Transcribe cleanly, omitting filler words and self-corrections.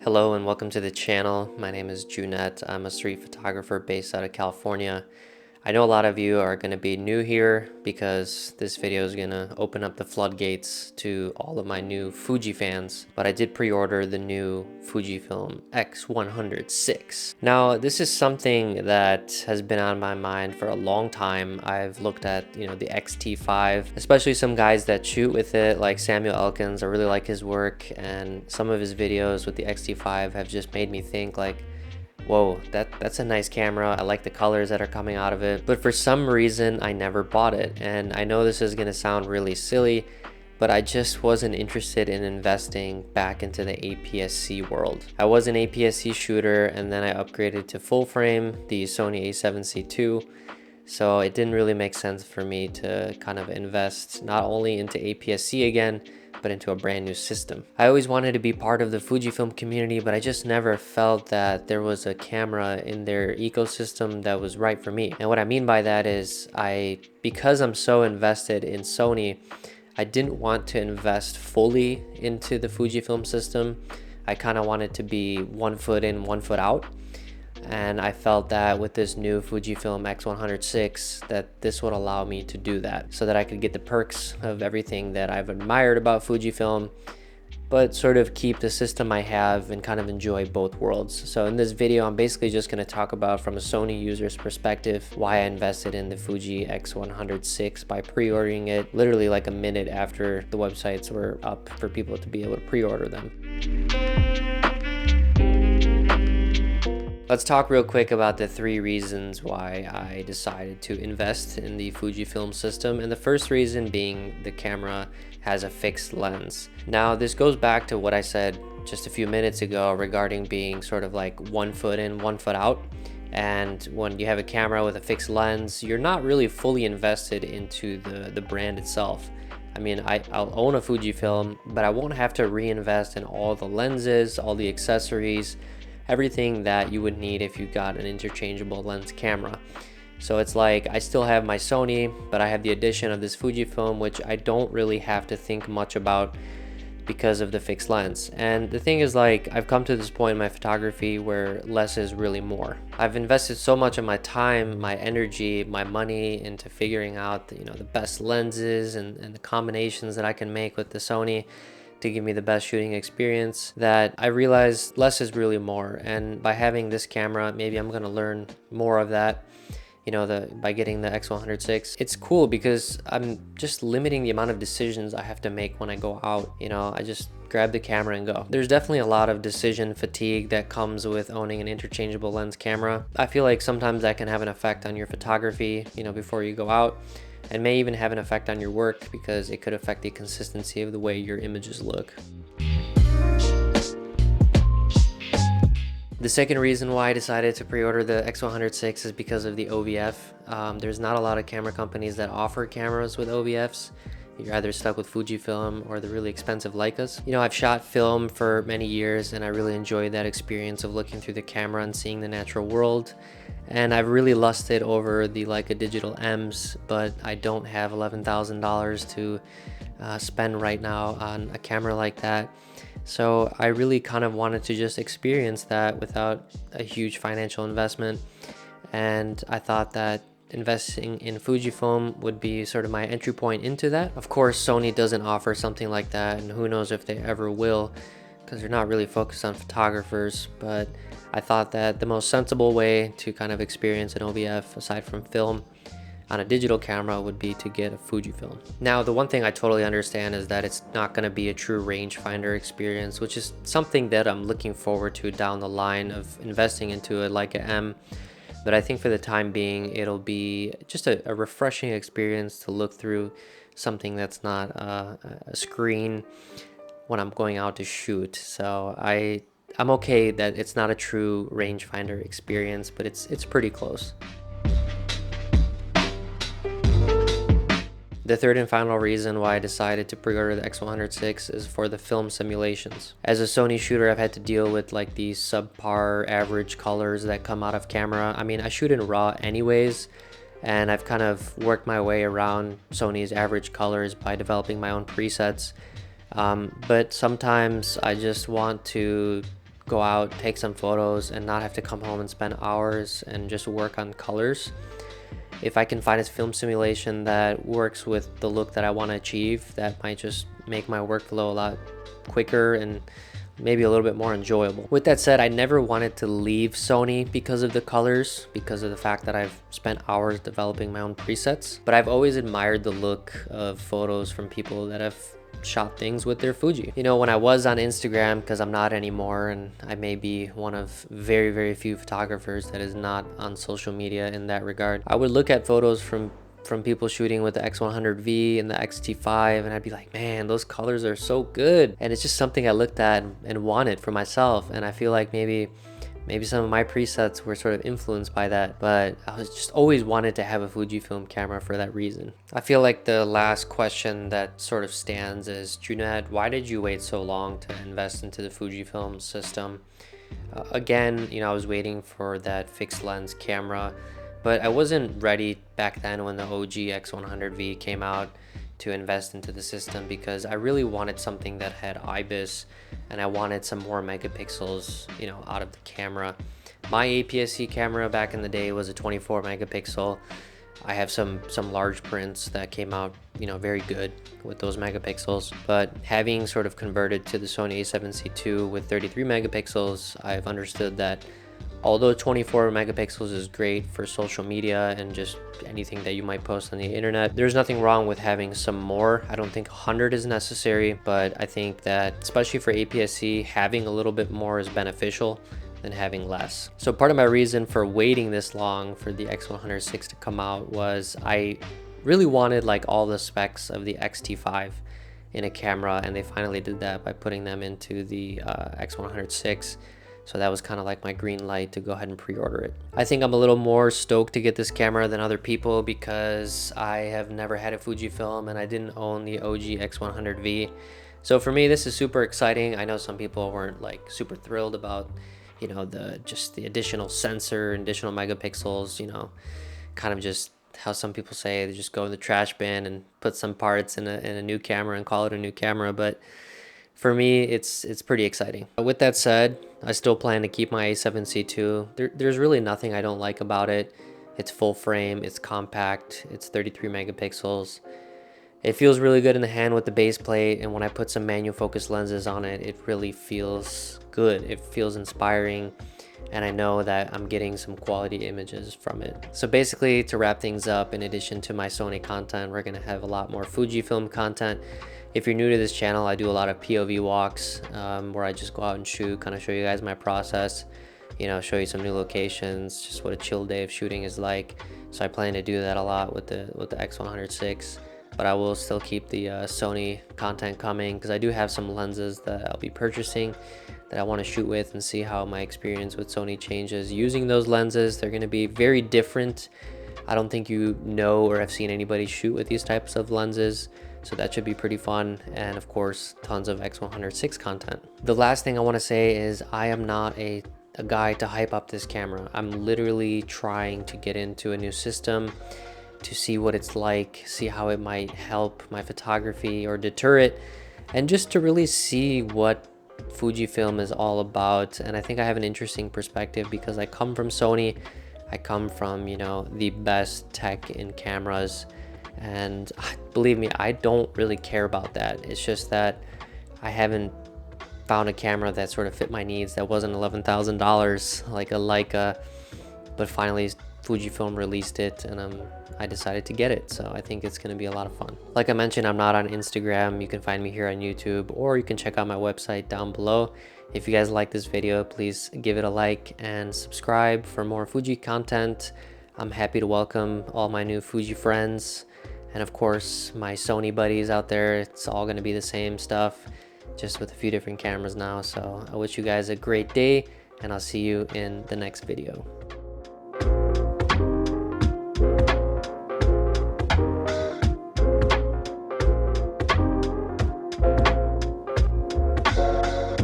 Hello and welcome to the channel. My name is Junette. I'm a street photographer based out of California. I know a lot of you are going to be new here because this video is going to open up the floodgates to all of my new Fuji fans, but I did pre-order the new Fujifilm X100VI. Now, this is something that has been on my mind for a long time. I've looked at, the X-T5, especially some guys that shoot with it, like Samuel Elkins. I really like his work, and some of his videos with the X-T5 have just made me think like, whoa, that's a nice camera. I like the colors that are coming out of it. But for some reason, I never bought it. And I know this is gonna sound really silly, but I just wasn't interested in investing back into the APS-C world. I was an APS-C shooter, and then I upgraded to full frame, the Sony a7C II. So it didn't really make sense for me to kind of invest not only into APS-C again, but into a brand new system. I always wanted to be part of the Fujifilm community, but I just never felt that there was a camera in their ecosystem that was right for me. And what I mean by that is because I'm so invested in Sony, I didn't want to invest fully into the Fujifilm system. I kind of wanted to be 1 foot in, 1 foot out. And I felt that with this new Fujifilm X100VI that this would allow me to do that, so that I could get the perks of everything that I've admired about Fujifilm, but sort of keep the system I have and kind of enjoy both worlds. So in this video, I'm basically just going to talk about, from a Sony user's perspective, why I invested in the Fuji X100VI by pre-ordering it literally like a minute after the websites were up for people to be able to pre-order them. Let's talk real quick about the 3 reasons why I decided to invest in the Fujifilm system. And the first reason being the camera has a fixed lens. Now, this goes back to what I said just a few minutes ago regarding being sort of like 1 foot in, 1 foot out. And when you have a camera with a fixed lens, you're not really fully invested into the brand itself. I mean, I'll own a Fujifilm, but I won't have to reinvest in all the lenses, all the accessories, everything that you would need if you got an interchangeable lens camera. So it's like I still have my Sony, but I have the addition of this Fujifilm, which I don't really have to think much about because of the fixed lens. And the thing is, like, I've come to this point in my photography where less is really more. I've invested so much of my time, my energy, my money into figuring out the best lenses and the combinations that I can make with the Sony to give me the best shooting experience, that I realized less is really more. And by having this camera, maybe I'm gonna learn more of that, by getting the X100VI. It's cool because I'm just limiting the amount of decisions I have to make when I go out. I just grab the camera and go. There's definitely a lot of decision fatigue that comes with owning an interchangeable lens camera. I feel like sometimes that can have an effect on your photography, before you go out, and may even have an effect on your work because it could affect the consistency of the way your images look. The second reason why I decided to pre-order the X100VI is because of the OVF. There's not a lot of camera companies that offer cameras with OVFs. You're either stuck with Fujifilm or the really expensive Leicas. I've shot film for many years, and I really enjoyed that experience of looking through the camera and seeing the natural world. And I've really lusted over the Leica Digital M's, but I don't have $11,000 to spend right now on a camera like that. So I really kind of wanted to just experience that without a huge financial investment. And I thought that investing in Fujifilm would be sort of my entry point into that. Of course, Sony doesn't offer something like that, and who knows if they ever will, because they're not really focused on photographers. But I thought that the most sensible way to kind of experience an OVF aside from film on a digital camera would be to get a Fujifilm. Now, the one thing I totally understand is that it's not going to be a true rangefinder experience, which is something that I'm looking forward to down the line of investing into a Leica M. But I think for the time being, it'll be just a refreshing experience to look through something that's not a screen when I'm going out to shoot. So I'm okay that it's not a true rangefinder experience, but it's pretty close. The third and final reason why I decided to pre-order the X100VI is for the film simulations. As a Sony shooter, I've had to deal with like these subpar average colors that come out of camera. I mean, I shoot in RAW anyways, and I've kind of worked my way around Sony's average colors by developing my own presets. But sometimes I just want to go out, take some photos, and not have to come home and spend hours and just work on colors. If I can find a film simulation that works with the look that I want to achieve, that might just make my workflow a lot quicker and maybe a little bit more enjoyable. With that said, I never wanted to leave Sony because of the colors, because of the fact that I've spent hours developing my own presets. But I've always admired the look of photos from people that have shot things with their Fuji. You know, when I was on Instagram, because I'm not anymore, and I may be one of very, very few photographers that is not on social media in that regard, I would look at photos from people shooting with the X100V and the X-T5, and I'd be like, man, those colors are so good. And it's just something I looked at and wanted for myself. And I feel like maybe some of my presets were sort of influenced by that, but I was just always wanted to have a Fujifilm camera for that reason. I feel like the last question that sort of stands is, Junette, why did you wait so long to invest into the Fujifilm system? Again, you know, I was waiting for that fixed lens camera, but I wasn't ready back then when the OG X100V came out to invest into the system, because I really wanted something that had IBIS and I wanted some more megapixels, you know, out of the camera. My APS-C camera back in the day was a 24 megapixel. I have some large prints that came out, you know, very good with those megapixels, but having sort of converted to the Sony a7C II with 33 megapixels, I've understood that although 24 megapixels is great for social media and just anything that you might post on the internet, there's nothing wrong with having some more. I don't think 100 is necessary, but I think that especially for APS-C, having a little bit more is beneficial than having less. So part of my reason for waiting this long for the X100VI to come out was I really wanted like all the specs of the X-T5 in a camera, and they finally did that by putting them into the X100VI. So that was kind of like my green light to go ahead and pre-order it. I think I'm a little more stoked to get this camera than other people because I have never had a Fujifilm and I didn't own the OG X100V. So for me, this is super exciting. I know some people weren't like super thrilled about, you know, just the additional sensor and additional megapixels, you know, kind of just how some people say they just go in the trash bin and put some parts in a new camera and call it a new camera. But for me, it's pretty exciting. With that said, I still plan to keep my A7C II. There's really nothing I don't like about it. It's full frame, it's compact, it's 33 megapixels. It feels really good in the hand with the base plate, and when I put some manual focus lenses on it, it really feels good. It feels inspiring, and I know that I'm getting some quality images from it. So basically, to wrap things up, in addition to my Sony content, we're gonna have a lot more Fujifilm content. If you're new to this channel, I do a lot of POV walks where I just go out and shoot, kind of show you guys my process, you know, show you some new locations, just what a chill day of shooting is like. So I plan to do that a lot with the X100VI, but I will still keep the Sony content coming because I do have some lenses that I'll be purchasing that I want to shoot with and see how my experience with Sony changes using those lenses. They're going to be very different. I don't think you know or have seen anybody shoot with these types of lenses. So that should be pretty fun, and of course tons of X100VI content. The last thing I want to say is I am not a guy to hype up this camera. I'm literally trying to get into a new system to see what it's like, see how it might help my photography or deter it, and just to really see what Fujifilm is all about. And I think I have an interesting perspective because I come from Sony. I come from, you know, the best tech in cameras. And believe me, I don't really care about that. It's just that I haven't found a camera that sort of fit my needs that wasn't $11,000 like a Leica, but finally Fujifilm released it and I decided to get it. So I think it's going to be a lot of fun. Like I mentioned, I'm not on Instagram. You can find me here on YouTube, or you can check out my website down below. If you guys like this video, please give it a like and subscribe for more Fuji content. I'm happy to welcome all my new Fuji friends. And of course, my Sony buddies out there, it's all going to be the same stuff, just with a few different cameras now. So I wish you guys a great day, and I'll see you in the next video.